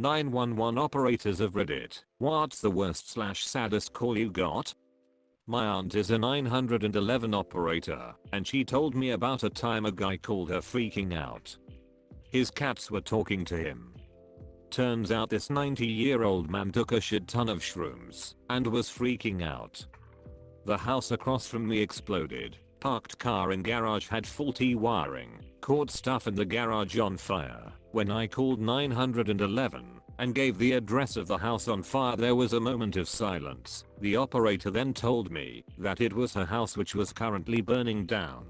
911 operators of Reddit, what's the worst / saddest call you got? My aunt is a 911 operator, and she told me about a time a guy called her freaking out. His cats were talking to him. Turns out this 90-year-old man took a shit ton of shrooms and was freaking out. The house across from me exploded, parked car in garage had faulty wiring, caught stuff in the garage on fire. When I called 911 and gave the address of the house on fire, there was a moment of silence. The operator then told me that it was her house which was currently burning down.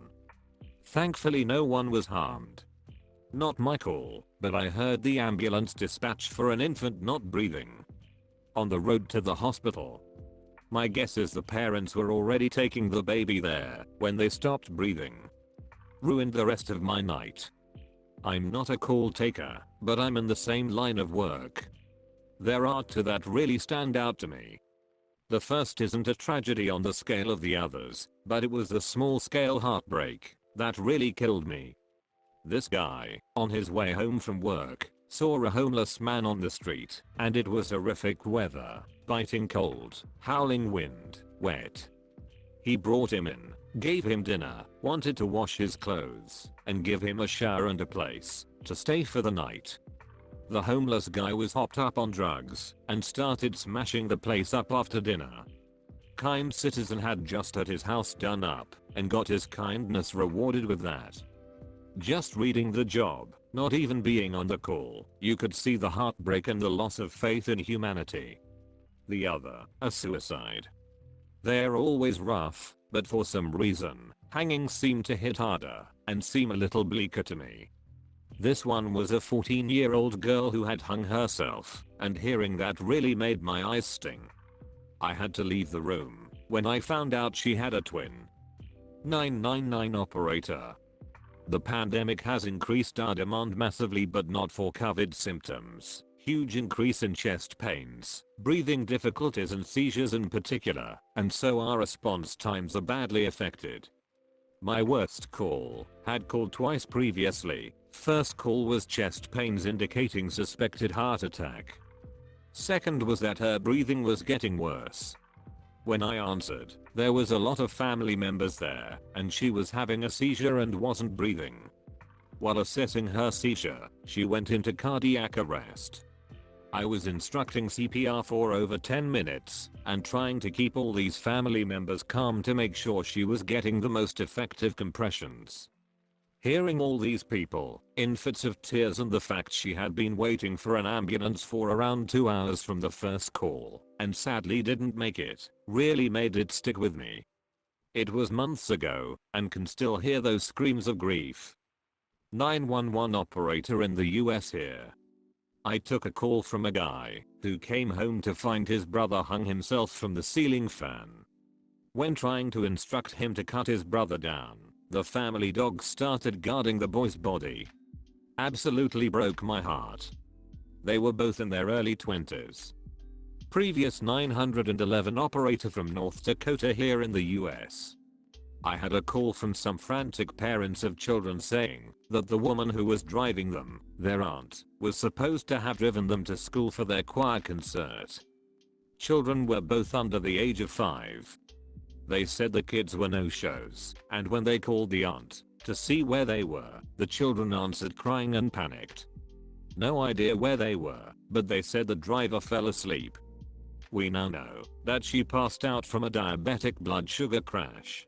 Thankfully no one was harmed. Not my call, but I heard the ambulance dispatch for an infant not breathing. On the road to the hospital. My guess is the parents were already taking the baby there when they stopped breathing. Ruined the rest of my night. I'm not a call taker, but I'm in the same line of work. There are two that really stand out to me. The first isn't a tragedy on the scale of the others, but it was a small scale heartbreak that really killed me. This guy, on his way home from work, saw a homeless man on the street, and it was horrific weather, biting cold, howling wind, wet. He brought him in, gave him dinner, wanted to wash his clothes, and give him a shower and a place to stay for the night. The homeless guy was hopped up on drugs and started smashing the place up after dinner. Kind citizen had just had his house done up and got his kindness rewarded with that. Just reading the job, not even being on the call, you could see the heartbreak and the loss of faith in humanity. The other, a suicide. They're always rough, but for some reason, hangings seem to hit harder and seem a little bleaker to me. This one was a 14-year-old girl who had hung herself, and hearing that really made my eyes sting. I had to leave the room when I found out she had a twin. 999 operator. The pandemic has increased our demand massively, but not for COVID symptoms. Huge increase in chest pains, breathing difficulties and seizures in particular, and so our response times are badly affected. My worst call had called twice previously. First call was chest pains indicating suspected heart attack. Second was that her breathing was getting worse. When I answered, there was a lot of family members there, and she was having a seizure and wasn't breathing. While assessing her seizure, she went into cardiac arrest. I was instructing CPR for over 10 minutes and trying to keep all these family members calm to make sure she was getting the most effective compressions. Hearing all these people in fits of tears and the fact she had been waiting for an ambulance for around 2 hours from the first call and sadly didn't make it really made it stick with me. It was months ago and can still hear those screams of grief. 911 operator in the US here. I took a call from a guy who came home to find his brother hung himself from the ceiling fan. When trying to instruct him to cut his brother down, the family dog started guarding the boy's body. Absolutely broke my heart. They were both in their early 20s. Previous 911 operator from North Dakota here in the US. I had a call from some frantic parents of children saying that the woman who was driving them, their aunt, was supposed to have driven them to school for their choir concert. Children were both under the age of 5. They said the kids were no-shows, and when they called the aunt to see where they were, the children answered crying and panicked. No idea where they were, but they said the driver fell asleep. We now know that she passed out from a diabetic blood sugar crash.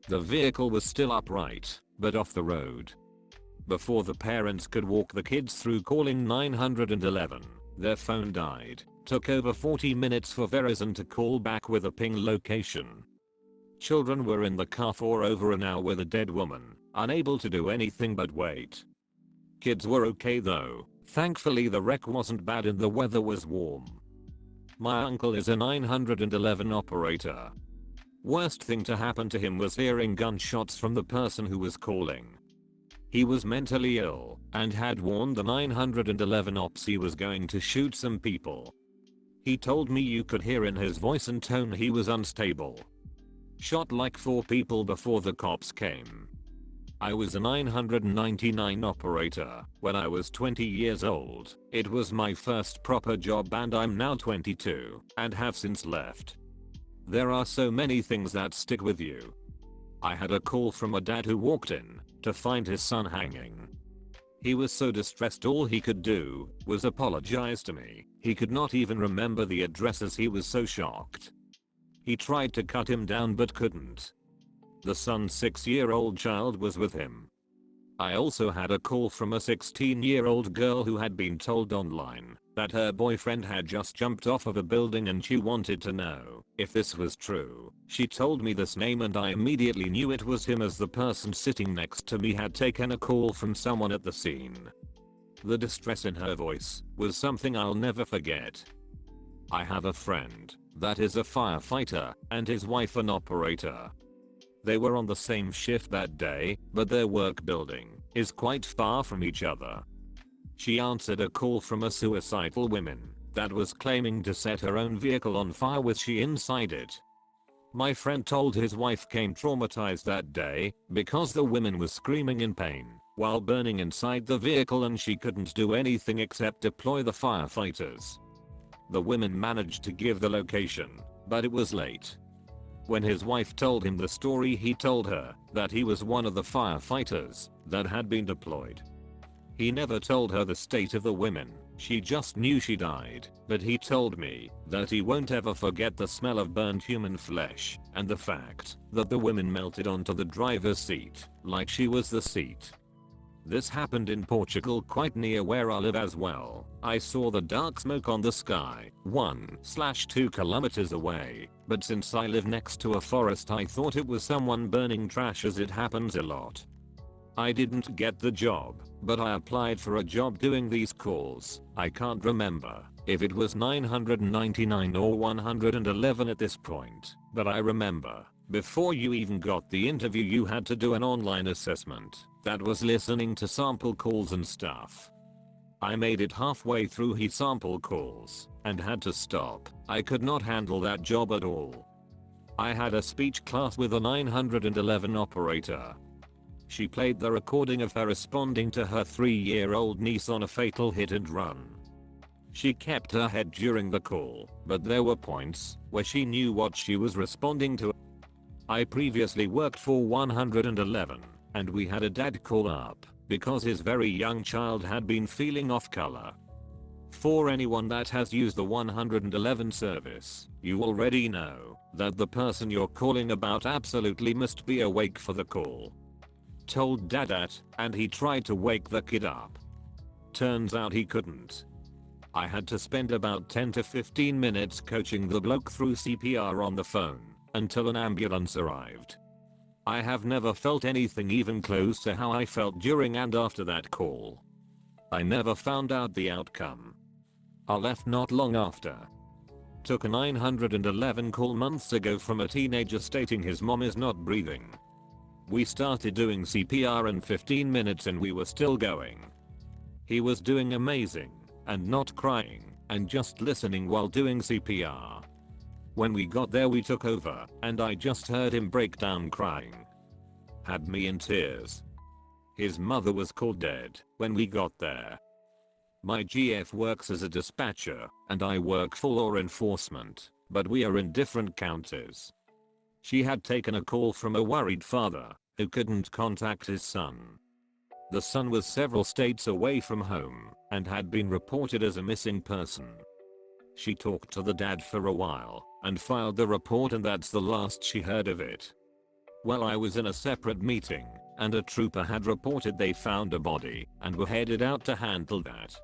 The vehicle was still upright, but off the road. Before the parents could walk the kids through calling 911, their phone died. Took over 40 minutes for Verizon to call back with a ping location. Children were in the car for over an hour with a dead woman, unable to do anything but wait. Kids were okay though. Thankfully the wreck wasn't bad and the weather was warm. My uncle is a 911 operator. Worst thing to happen to him was hearing gunshots from the person who was calling. He was mentally ill and had warned the 911 ops he was going to shoot some people. He told me you could hear in his voice and tone he was unstable. Shot like 4 people before the cops came. I was a 999 operator when I was 20 years old. It was my first proper job and I'm now 22 and have since left. There are so many things that stick with you. I had a call from a dad who walked in to find his son hanging. He was so distressed all he could do was apologize to me. He could not even remember the address as he was so shocked. He tried to cut him down but couldn't. The son's 6-year-old child was with him. I also had a call from a 16-year-old girl who had been told online that her boyfriend had just jumped off of a building and she wanted to know if this was true. She told me this name and I immediately knew it was him as the person sitting next to me had taken a call from someone at the scene. The distress in her voice was something I'll never forget. I have a friend that is a firefighter and his wife an operator. They were on the same shift that day, but their work building is quite far from each other. She answered a call from a suicidal woman that was claiming to set her own vehicle on fire with she inside it. My friend told his wife came traumatized that day because the woman was screaming in pain while burning inside the vehicle and she couldn't do anything except deploy the firefighters. The women managed to give the location, but it was late. When his wife told him the story, he told her that he was one of the firefighters that had been deployed. He never told her the state of the women, she just knew she died, but he told me that he won't ever forget the smell of burned human flesh and the fact that the women melted onto the driver's seat like she was the seat. This happened in Portugal quite near where I live as well. I saw the dark smoke on the sky 1/2 kilometers away, but since I live next to a forest I thought it was someone burning trash as it happens a lot. I didn't get the job, but I applied for a job doing these calls. I can't remember if it was 999 or 111 at this point, but I remember before you even got the interview you had to do an online assessment that was listening to sample calls and stuff. I made it halfway through his sample calls and had to stop. I could not handle that job at all. I had a speech class with a 911 operator. She played the recording of her responding to her 3-year-old niece on a fatal hit and run. She kept her head during the call, but there were points where she knew what she was responding to. I previously worked for 111, and we had a dad call up because his very young child had been feeling off color. For anyone that has used the 111 service, you already know that the person you're calling about absolutely must be awake for the call. Told dad that, and he tried to wake the kid up. Turns out he couldn't. I had to spend about 10 to 15 minutes coaching the bloke through CPR on the phone until an ambulance arrived. I have never felt anything even close to how I felt during and after that call. I never found out the outcome. I left not long after. Took a 911 call months ago from a teenager stating his mom is not breathing. We started doing CPR in 15 minutes and we were still going. He was doing amazing and not crying and just listening while doing CPR. When we got there we took over and I just heard him break down crying. Had me in tears. His mother was called dead when we got there. My GF works as a dispatcher and I work for law enforcement, but we are in different counties. She had taken a call from a worried father who couldn't contact his son. The son was several states away from home and had been reported as a missing person. She talked to the dad for a while and filed the report, and that's the last she heard of it. Well, I was in a separate meeting and a trooper had reported they found a body and were headed out to handle that.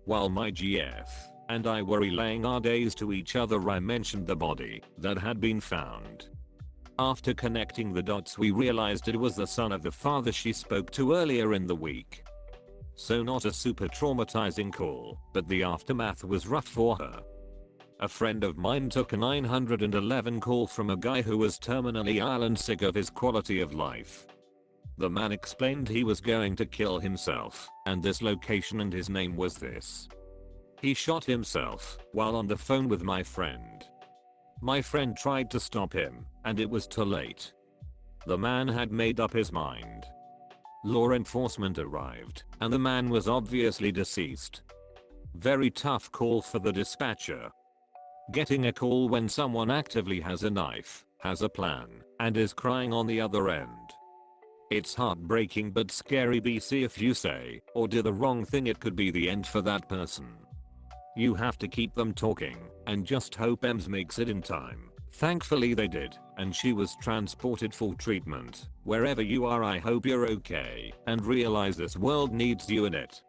While my GF and I were relaying our days to each other, I mentioned the body that had been found. After connecting the dots we realized it was the son of the father she spoke to earlier in the week. So not a super traumatizing call, but the aftermath was rough for her. A friend of mine took a 911 call from a guy who was terminally ill and sick of his quality of life. The man explained he was going to kill himself, and this location and his name was this. He shot himself while on the phone with my friend. My friend tried to stop him, and it was too late. The man had made up his mind. Law enforcement arrived, and the man was obviously deceased. Very tough call for the dispatcher. Getting a call when someone actively has a knife, has a plan, and is crying on the other end. It's heartbreaking but scary. BC if you say or do the wrong thing, it could be the end for that person. You have to keep them talking and just hope Ems makes it in time. Thankfully they did, and she was transported for treatment. Wherever you are, I hope you're okay and realize this world needs you in it.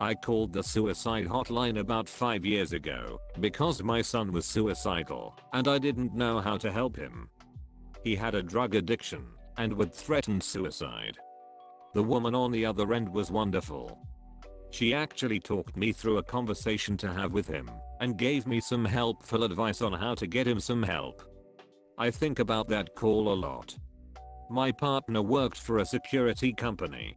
I called the suicide hotline about 5 years ago because my son was suicidal and I didn't know how to help him. He had a drug addiction and would threaten suicide. The woman on the other end was wonderful. She actually talked me through a conversation to have with him and gave me some helpful advice on how to get him some help. I think about that call a lot. My partner worked for a security company.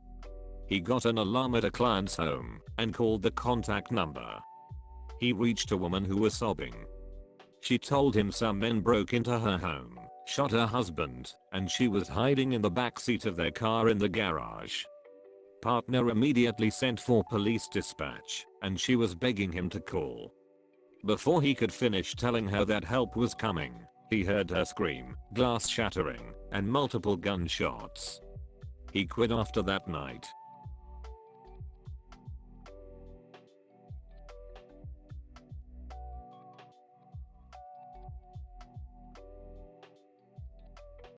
He got an alarm at a client's home and called the contact number. He reached a woman who was sobbing. She told him some men broke into her home, shot her husband, and she was hiding in the backseat of their car in the garage. Partner immediately sent for police dispatch, and she was begging him to call. Before he could finish telling her that help was coming, he heard her scream, glass shattering, and multiple gunshots. He quit after that night.